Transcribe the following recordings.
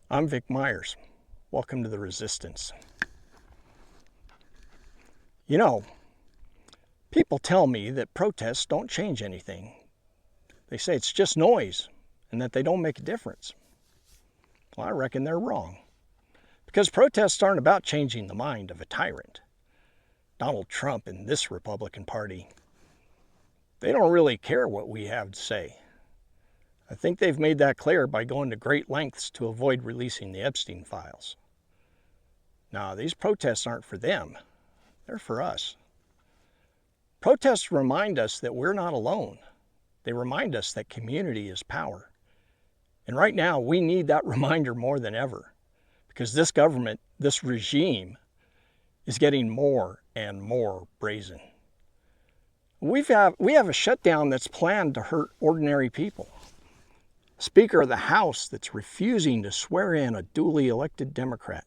I'm Vic Myers. Welcome to The Resistance. You know, people tell me that protests don't change anything. They say it's just noise and that they don't make a difference. Well, I reckon they're wrong. Because protests aren't about changing the mind of a tyrant. Donald Trump and this Republican Party, they don't really care what we have to say. I think they've made that clear by going to great lengths to avoid releasing the Epstein files. Now, these protests aren't for them. They're for us. Protests remind us that we're not alone. They remind us that community is power. And right now, we need that reminder more than ever, because this government, this regime, is getting more and more brazen. We have a shutdown that's planned to hurt ordinary people. Speaker of the House that's refusing to swear in a duly elected Democrat.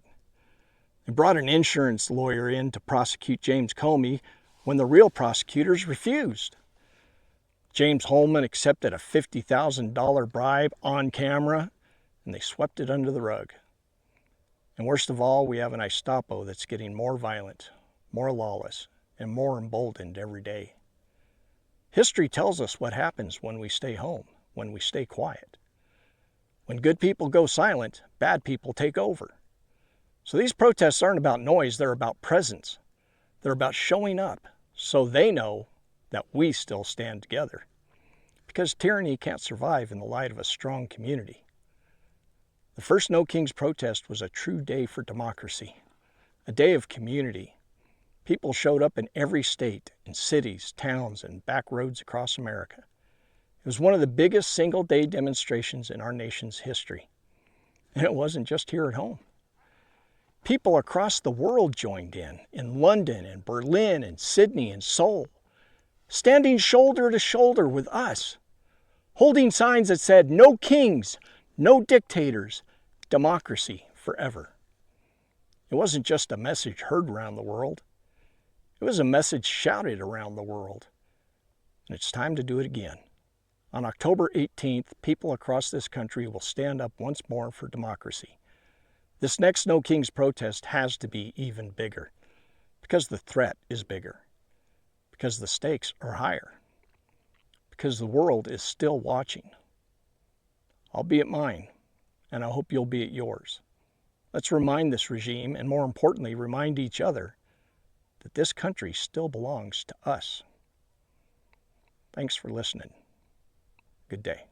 They brought an insurance lawyer in to prosecute James Comey when the real prosecutors refused. James Holman accepted a $50,000 bribe on camera, and they swept it under the rug. And worst of all, we have an Gestapo that's getting more violent, more lawless, and more emboldened every day. History tells us what happens when we stay home, when we stay quiet. When good people go silent, bad people take over. So these protests aren't about noise, they're about presence. They're about showing up so they know that we still stand together. Because tyranny can't survive in the light of a strong community. The first No Kings protest was a true day for democracy, a day of community. People showed up in every state, in cities, towns, and back roads across America. It was one of the biggest single-day demonstrations in our nation's history. And it wasn't just here at home. People across the world joined in London and Berlin and Sydney and Seoul, standing shoulder to shoulder with us, holding signs that said, "No kings, no dictators, democracy forever." It wasn't just a message heard around the world. It was a message shouted around the world. And it's time to do it again. On October 18th, people across this country will stand up once more for democracy. This next No Kings protest has to be even bigger, because the threat is bigger, because the stakes are higher, because the world is still watching. I'll be at mine, and I hope you'll be at yours. Let's remind this regime, and more importantly, remind each other, that this country still belongs to us. Thanks for listening. Good day.